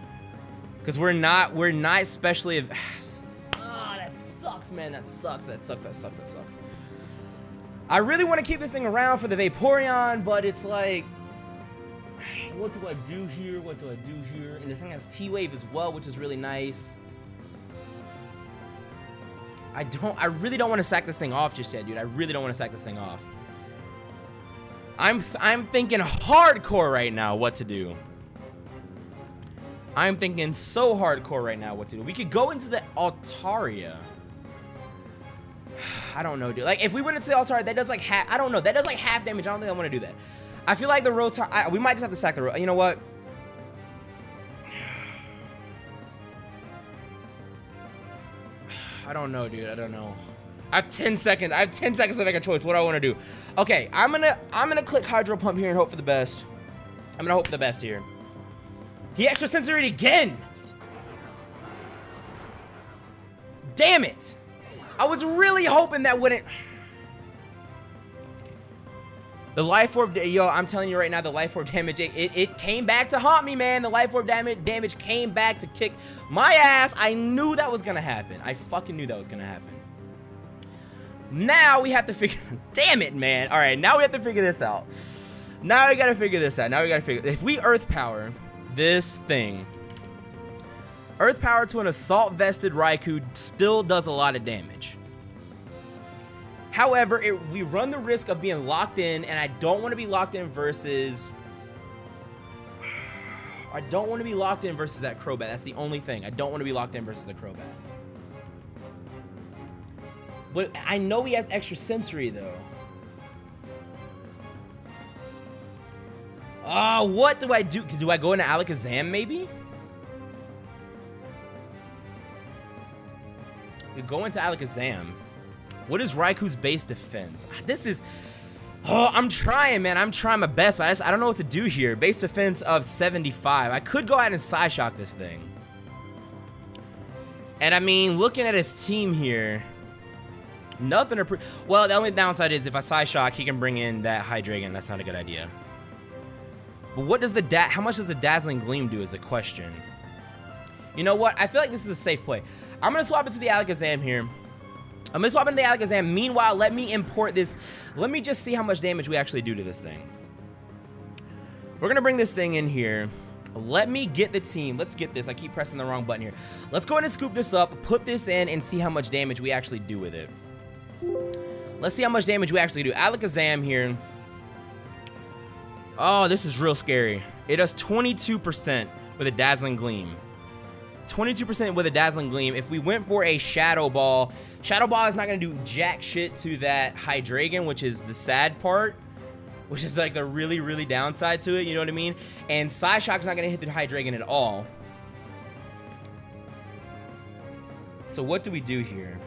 Because we're not especially if, that sucks, man. That sucks. I really want to keep this thing around for the Vaporeon, but it's like, what do I do here? What do I do here? And this thing has T-Wave as well, which is really nice. I really don't want to sack this thing off just yet, dude. I really don't want to sack this thing off. I'm thinking hardcore right now what to do. I'm thinking so hardcore right now what to do. We could go into the Altaria. I don't know, dude. Like, if we went into the Altaria, that does like half, I don't know. That does like half damage. I don't think I want to do that. I feel like the Rotar, we might just have to sack the Rotar. You know what? I don't know, dude. I don't know. I have 10 seconds. I have 10 seconds to make a choice. What do I want to do? Okay, I'm gonna click Hydro Pump here and hope for the best. I'm gonna hope for the best here. He extra sensory again. Damn it! I was really hoping that wouldn't. The Life Orb, yo, I'm telling you right now, the Life Orb damage, it came back to haunt me, man. The Life Orb damage came back to kick my ass. I knew that was gonna happen. I fucking knew that was gonna happen. Now we have to figure, damn it, man. All right, now we have to figure this out. Now we gotta figure this out. If we Earth Power this thing, Earth Power to an Assault Vested Raikou still does a lot of damage. However, we run the risk of being locked in, and I don't want to be locked in versus... I don't want to be locked in versus that Crobat. That's the only thing. I don't want to be locked in versus the Crobat. But I know he has extra sensory, though. What do I do? Do I go into Alakazam, maybe? You go into Alakazam. What is Raikou's base defense? This is... Oh, I'm trying, man. I'm trying my best, but I don't know what to do here. Base defense of 75. I could go ahead and Psyshock this thing. And I mean, looking at his team here, nothing to... Well, the only downside is if I Psyshock, he can bring in that Hydreigon. That's not a good idea. But what does how much does the Dazzling Gleam do is the question. You know what? I feel like this is a safe play. I'm going to swap into the Alakazam here. I'm gonna swap into the Alakazam. Meanwhile, let me import this. Let me just see how much damage we actually do to this thing. We're gonna bring this thing in here. Let me get the team. Let's get this. I keep pressing the wrong button here. Let's go ahead and scoop this up, put this in, and see how much damage we actually do with it. Let's see how much damage we actually do. Alakazam here. Oh, this is real scary. It does 22% with a Dazzling Gleam. 22% with a Dazzling Gleam. If we went for a Shadow Ball is not going to do jack shit to that Hydreigon, which is the sad part, which is like the really, really downside to it, you know what I mean? And Psyshock's not going to hit the Hydreigon at all. So what do we do here?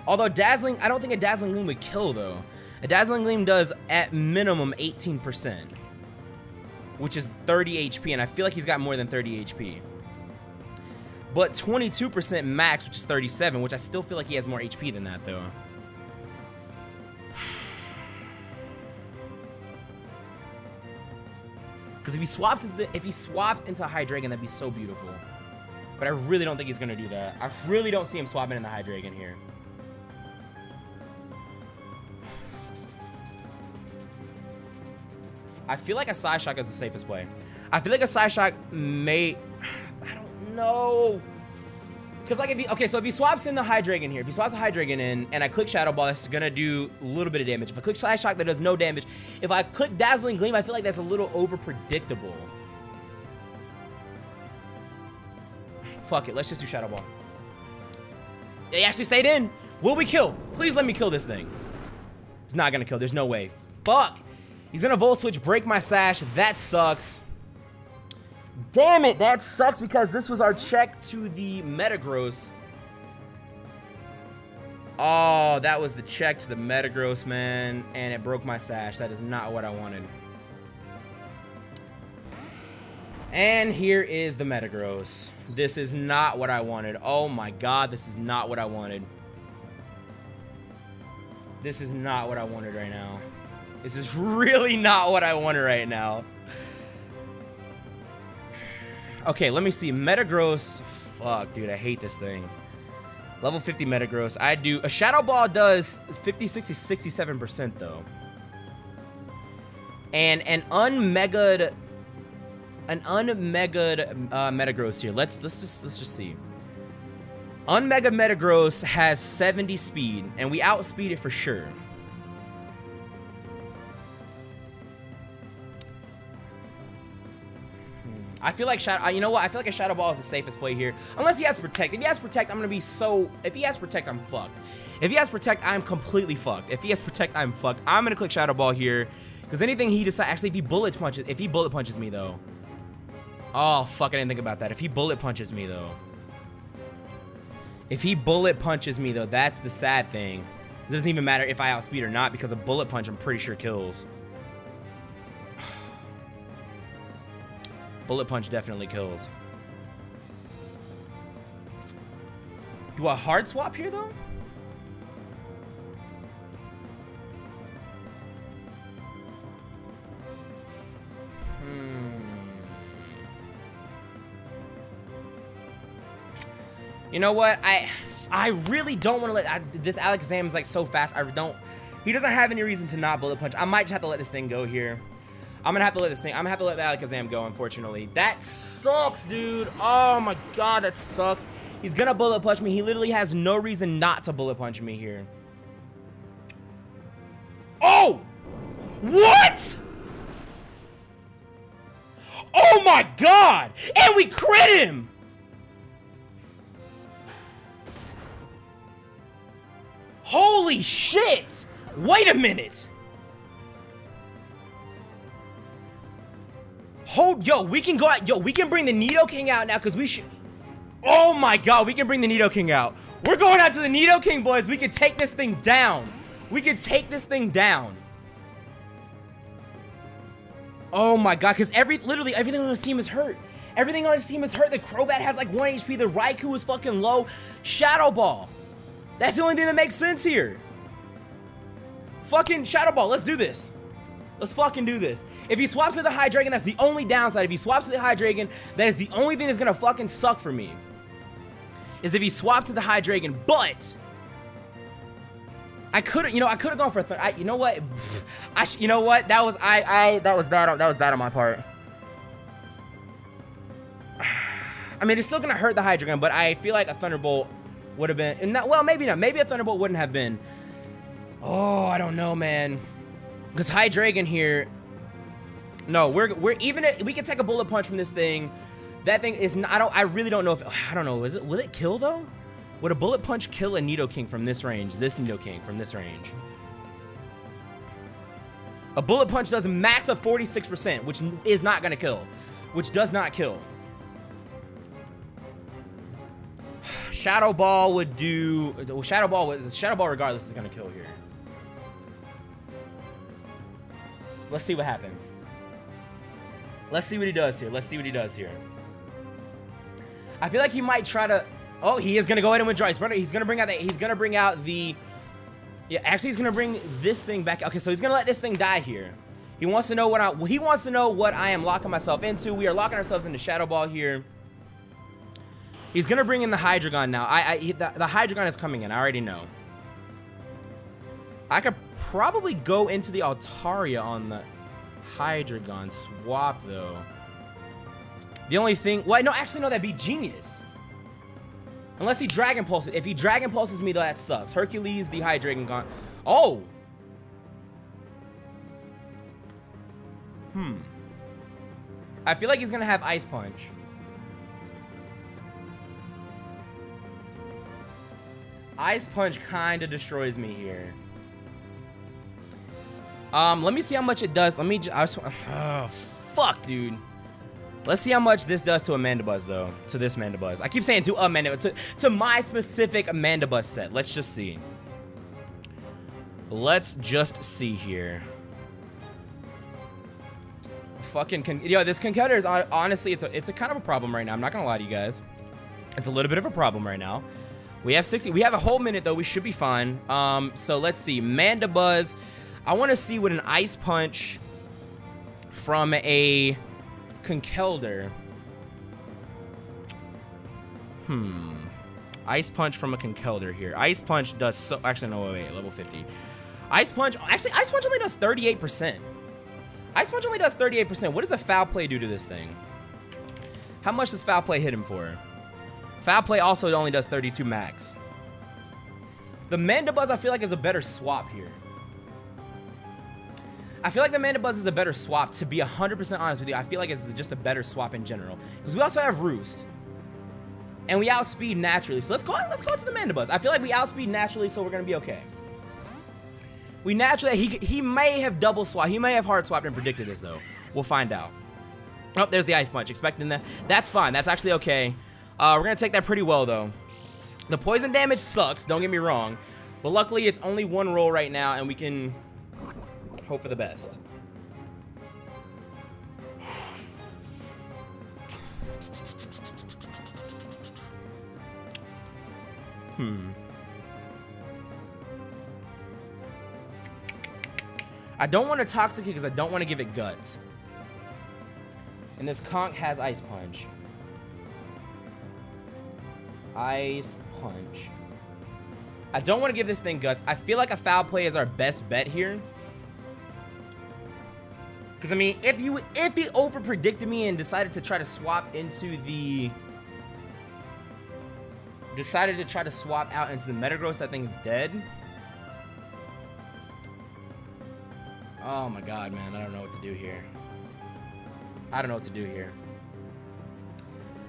Although Dazzling, I don't think a Dazzling Gleam would kill, though. A Dazzling Gleam does, at minimum, 18%, which is 30 HP, and I feel like he's got more than 30 HP. But 22% max, which is 37, which I still feel like he has more HP than that, though. Because if he swaps into Hydreigon, that'd be so beautiful. But I really don't think he's gonna do that. I really don't see him swapping in the Hydreigon here. I feel like a Psyshock is the safest play. I feel like a Psyshock may... I don't know. Because, like, so if he swaps in the Hydreigon here, if he swaps the Hydreigon in, and I click Shadow Ball, that's gonna do a little bit of damage. If I click Psyshock, that does no damage. If I click Dazzling Gleam, I feel like that's a little over-predictable. Fuck it, let's just do Shadow Ball. He actually stayed in. Will we kill? Please let me kill this thing. It's not gonna kill. There's no way. Fuck. He's gonna Volt Switch, break my sash. That sucks. Damn it, that sucks because this was our check to the Metagross. Oh, that was the check to the Metagross, man. And it broke my sash. That is not what I wanted. And here is the Metagross. This is not what I wanted. Oh my god, this is not what I wanted. This is not what I wanted right now. This is really not what I wanted right now. Okay, let me see. Metagross. Fuck, dude, I hate this thing. Level 50 Metagross. I do. A Shadow Ball does 50, 60, 67% though. And an unmega'd Metagross here. Let's just see. Unmega Metagross has 70 speed, and we outspeed it for sure. I feel like you know what? I feel like a Shadow Ball is the safest play here. Unless he has Protect. If he has Protect, I'm gonna be so. If he has Protect, I'm fucked. If he has Protect, I'm completely fucked. If he has Protect, I'm fucked. I'm gonna click Shadow Ball here, because anything he decides. Actually, if he bullet punches me though. Oh fuck! I didn't think about that. If he bullet punches me though. If he bullet punches me though, that's the sad thing. It doesn't even matter if I outspeed or not, because a bullet punch I'm pretty sure kills. Bullet punch definitely kills. Do I hard swap here though? You know what? I really don't want to let this Alakazam is like so fast. He doesn't have any reason to not bullet punch. I might just have to let this thing go here. I'm gonna have to let this thing. I'm gonna have to let the Alakazam go, unfortunately. That sucks, dude. Oh my god, that sucks. He's gonna bullet punch me. He literally has no reason not to bullet punch me here. Oh! What? Oh my god! And we crit him! Holy shit! Wait a minute! Yo, we can go out. Yo, we can bring the Nidoking out now, because we should. Oh my god, we can bring the Nidoking out. We're going out to the Nidoking, boys. We can take this thing down. We can take this thing down. Oh my god, because literally everything on his team is hurt. Everything on his team is hurt. The Crobat has like 1 HP. The Raikou is fucking low. Shadow Ball. That's the only thing that makes sense here. Fucking Shadow Ball. Let's do this. Let's fucking do this. If he swaps to the Hydreigon, that's the only downside. If he swaps to the Hydreigon, that is the only thing that's gonna fucking suck for me. Is if he swaps to the Hydreigon, but I could have gone for a you know what? You know what? That was bad on my part. I mean, it's still gonna hurt the Hydreigon, but I feel like a Thunderbolt would have been. Well, maybe not. Maybe a Thunderbolt wouldn't have been. Oh, I don't know, man. Because Hydreigon here, no, we're even we can take a bullet punch from this thing. That thing is not, I really don't know if, I don't know, will it kill though? Would a bullet punch kill a Nidoking from this range? This Nidoking from this range? A bullet punch does a max of 46%, which is not gonna kill, which does not kill. Shadow Ball would do, Shadow Ball regardless is gonna kill here. Let's see what happens. Let's see what he does here. Let's see what he does here. I feel like he might try to. Oh, he is gonna go ahead and withdraw. He's gonna bring out the. He's gonna bring out the. Yeah, actually, he's gonna bring this thing back. Okay, so he's gonna let this thing die here. He wants to know what I am locking myself into. We are locking ourselves into Shadow Ball here. He's gonna bring in the Hydreigon now. The Hydreigon is coming in. I already know. I could probably go into the Altaria on the Hydreigon swap though. The only thing, well, no, actually no, that'd be genius. Unless he Dragon Pulses. If he Dragon Pulses me though, that sucks. Hercules, the Hydreigon gone. Oh. I feel like he's gonna have Ice Punch. Ice Punch kind of destroys me here. Let me see how much it does. Let me just, oh, fuck, dude. Let's see how much this does to a Mandibuzz, though. To this Mandibuzz. I keep saying to a Mandibuzz. To my specific Mandibuzz set. Let's just see. Let's just see here. Fucking, yo, this Conkeldurr is honestly, it's a kind of a problem right now. I'm not gonna lie to you guys. It's a little bit of a problem right now. We have 60. We have a whole minute though. We should be fine. So let's see. Mandibuzz. I want to see what an Ice Punch from a Conkeldurr. Ice Punch from a Conkeldurr here. Ice Punch does so. Actually, no, wait. Level 50. Ice Punch. Actually, Ice Punch only does 38%. Ice Punch only does 38%. What does a Foul Play do to this thing? How much does Foul Play hit him for? Foul Play also only does 32 max. The Mandibuzz I feel like is a better swap here. I feel like the Mandibuzz is a better swap, to be 100% honest with you. I feel like it's just a better swap in general. Because we also have Roost. And we outspeed naturally. So let's go into the Mandibuzz. I feel like we outspeed naturally, so we're gonna be okay. We naturally, he may have double swapped. He may have hard swapped and predicted this though. We'll find out. Oh, there's the Ice Punch. Expecting that. That's fine. That's actually okay. We're gonna take that pretty well though. The poison damage sucks, don't get me wrong. But luckily it's only one roll right now and we can hope for the best. I don't want to Toxic because I don't want to give it Guts. And this Conk has Ice Punch. Ice Punch. I don't want to give this thing Guts. I feel like a Foul Play is our best bet here. Because, I mean, if he over-predicted me and decided to try to swap into the... Decided to try to swap out into the Metagross, that thing is dead. Oh my god, man. I don't know what to do here. I don't know what to do here.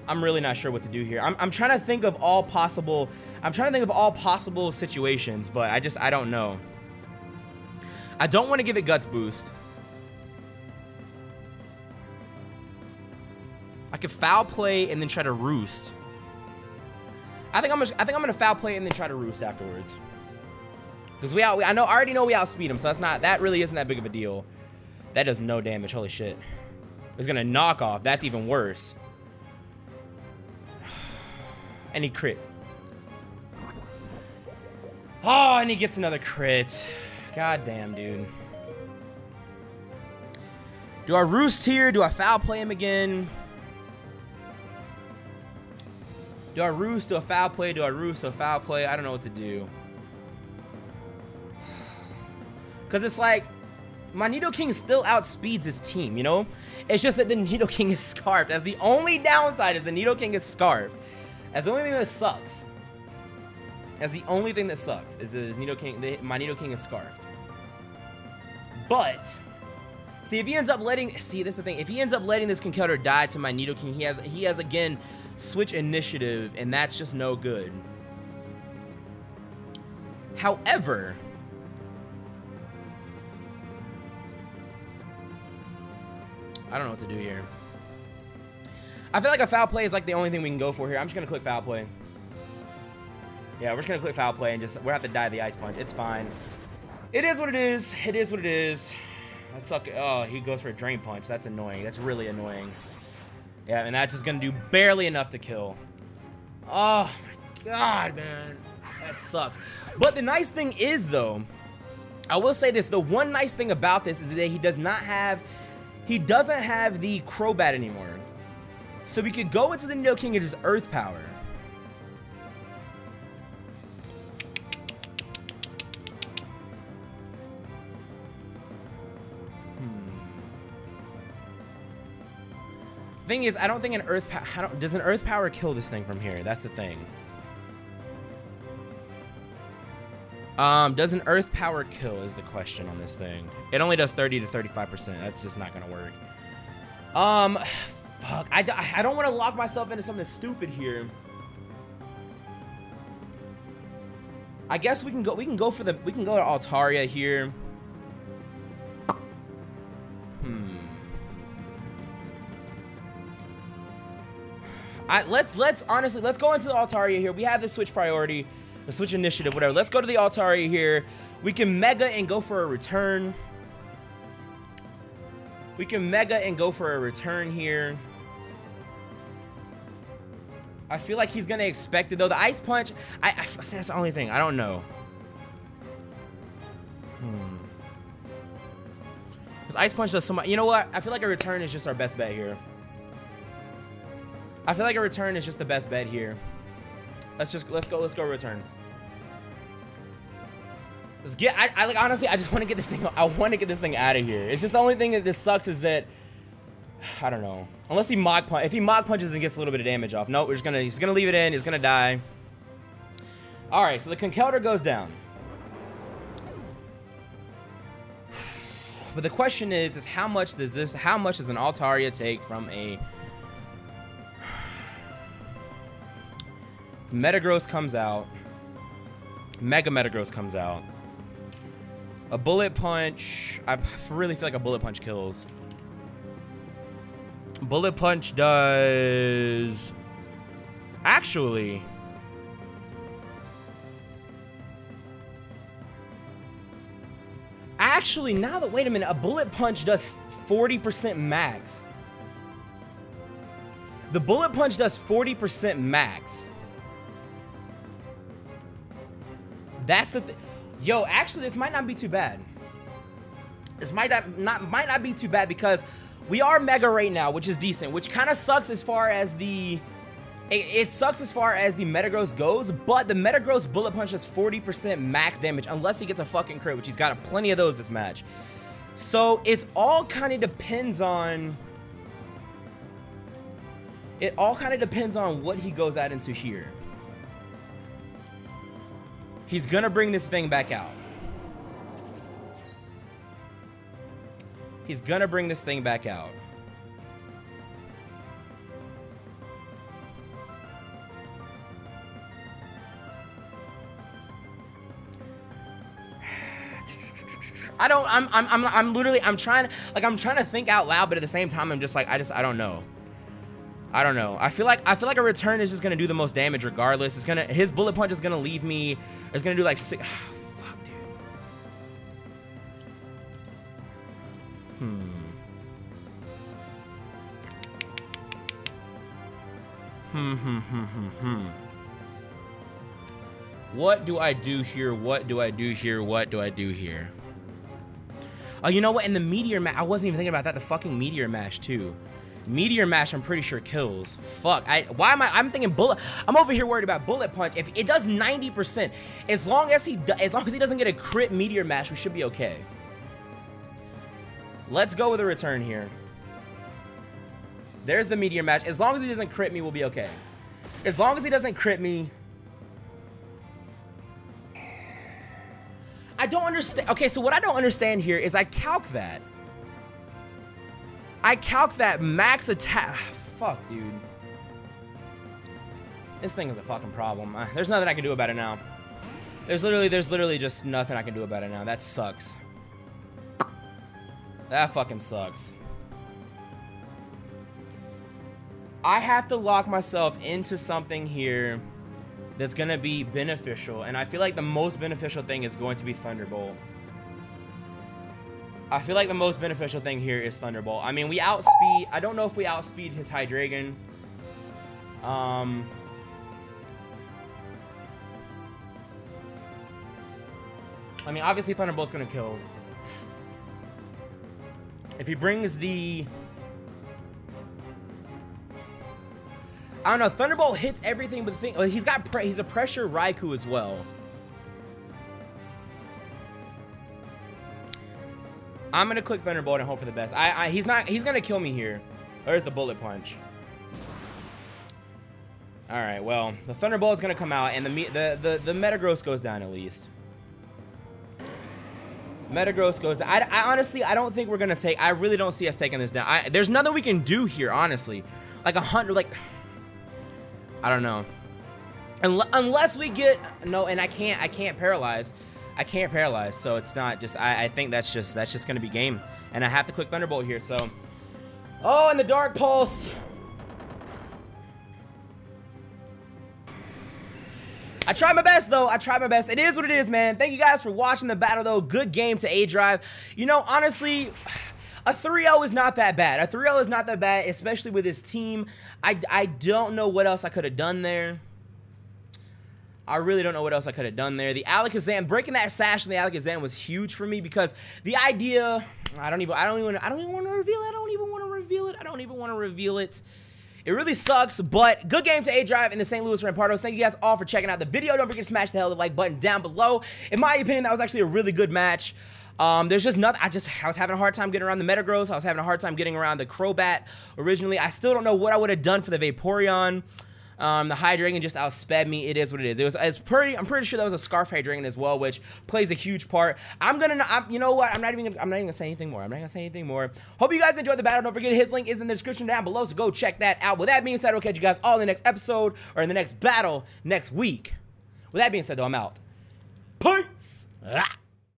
I'm really not sure what to do here. I'm trying to think of all possible... I'm trying to think of all possible situations, but I don't know. I don't want to give it Guts Boost. I could Foul Play and then try to Roost. I think I'm gonna Foul Play and then try to Roost afterwards. Because I already know we outspeed him, so that really isn't that big of a deal. That does no damage. Holy shit. It's gonna knock off. That's even worse. And he crit. Oh, and he gets another crit. God damn, dude. Do I Roost here? Do I Foul Play him again? Do I Roost? Do I Foul Play? Do I Roost? Do I Foul Play? I don't know what to do. Because it's like, my Nidoking still outspeeds his team, you know? It's just that the Nidoking is Scarfed. That's the only downside, is the Nidoking is Scarfed. That's the only thing that sucks. That's the only thing that sucks, is that my Nidoking is Scarfed. But, see, if he ends up letting, see, this is the thing. If he ends up letting this Conkeldurr die to my Nidoking, he has again, Switch Initiative, and that's just no good. However, I don't know what to do here. I feel like a Foul Play is like the only thing we can go for here. I'm just gonna click Foul Play. Yeah, we're just gonna click Foul Play and we'll have to die the Ice Punch. It's fine. It is what it is. It is what it is. That's okay. Oh, he goes for a Drain Punch. That's annoying. That's really annoying. Yeah, and that's just gonna do barely enough to kill. Oh my god, man. That sucks. But the nice thing is, though, I will say this. The one nice thing about this is that he doesn't have the Crobat anymore. So we could go into the Nidoking and just Earth Power. Thing is, I don't think an Earth Power... Does an Earth Power kill this thing from here? That's the thing. Does an Earth Power kill is the question on this thing. It only does 30 to 35%. That's just not gonna work. Fuck. I don't want to lock myself into something stupid here. I guess we can go to Altaria here. Let's go into the Altaria here. We have the switch priority, the switch initiative, whatever. Let's go to the Altaria here. We can Mega and go for a return. We can Mega and go for a return here. I feel like he's gonna expect it though. The Ice Punch, that's the only thing. I don't know. Because Ice Punch does so much. You know what? I feel like a return is just our best bet here. I feel like a return is just the best bet here. Let's go return. Let's get. Like honestly, I just want to get this thing. I want to get this thing out of here. It's just the only thing that this sucks is that I don't know. Unless he Mach Punch. If he Mach Punches and gets a little bit of damage off. No, he's gonna leave it in. He's gonna die. All right, so the Conkeldurr goes down. But the question is how much does an Altaria take from a Metagross comes out. Mega Metagross comes out. A Bullet Punch. I really feel like a Bullet Punch kills. Bullet Punch does... Actually... now that... Wait a minute. A Bullet Punch does 40% max. The Bullet Punch does 40% max. That's the thing. Yo, actually, this might not be too bad. This might not be too bad because we are Mega right now, which is decent. Which kind of sucks as far as the... It sucks as far as the Metagross goes, but the Metagross Bullet Punch does 40% max damage unless he gets a fucking crit, which he's got plenty of those this match. So it's all kind of depends on... It all kind of depends on what he goes out into here. He's gonna bring this thing back out. He's gonna bring this thing back out. I'm trying to think out loud, but at the same time, I'm just like, I don't know. I don't know. I feel like a return is just gonna do the most damage regardless. His Bullet Punch is gonna leave me. It's gonna do like 6. Fuck, dude. What do I do here? What do I do here? What do I do here? Oh, you know what? In the Meteor Mash, I wasn't even thinking about that. The fucking Meteor Mash too. Meteor Mash, I'm pretty sure kills. Fuck. I'm thinking Bullet. I'm over here worried about Bullet Punch. If it does 90%, as long as he doesn't get a crit Meteor Mash, we should be okay. Let's go with a return here. There's the Meteor Mash. As long as he doesn't crit me, we'll be okay. As long as he doesn't crit me. I don't understand. Okay, so what I don't understand here is I calc that max attack. Fuck, dude. This thing is a fucking problem. There's nothing I can do about it now. There's literally just nothing I can do about it now. That sucks. That fucking sucks. I have to lock myself into something here that's gonna be beneficial, and I feel like the most beneficial thing is going to be Thunderbolt. I feel like the most beneficial thing here is Thunderbolt. I mean, we outspeed. I don't know if we outspeed his Hydreigon. I mean, obviously Thunderbolt's gonna kill. If he brings the... I don't know, Thunderbolt hits everything but the thing. He's a pressure Raikou as well. I'm gonna click Thunderbolt and hope for the best. He's gonna kill me here. There's the Bullet Punch. All right, well, the Thunderbolt is gonna come out, and the Metagross goes down at least. Metagross goes down. I honestly, I don't think we're gonna take. I really don't see us taking this down. There's nothing we can do here, honestly. Like 100, like I don't know. Unless we get no, and I can't paralyze. I can't paralyze, so it's not just. I think that's just gonna be game, and I have to click Thunderbolt here. So, oh, and the Dark Pulse. I tried my best, though. I tried my best. It is what it is, man. Thank you guys for watching the battle, though. Good game to A-Drive. You know, honestly, a 3-0 is not that bad. A 3-0 is not that bad, especially with his team. I don't know what else I could have done there. I really don't know what else I could have done there. The Alakazam, breaking that sash on the Alakazam was huge for me because the idea, I don't even want to reveal it. I don't even want to reveal it. It really sucks, but good game to A-Drive in the St. Louis Rampardos. Thank you guys all for checking out the video. Don't forget to smash the hell of the like button down below. In my opinion, that was actually a really good match. There's just nothing. I was having a hard time getting around the Metagross. I was having a hard time getting around the Crobat originally. I still don't know what I would have done for the Vaporeon. The Hydreigon just outsped me. It is what it is. I'm pretty sure that was a Scarf Hydreigon as well, which plays a huge part. You know what? I'm not even gonna say anything more. Hope you guys enjoyed the battle. Don't forget his link is in the description down below, so go check that out. With that being said, I'll catch you guys all in the next episode or in the next battle next week. With that being said, though, I'm out. Peace.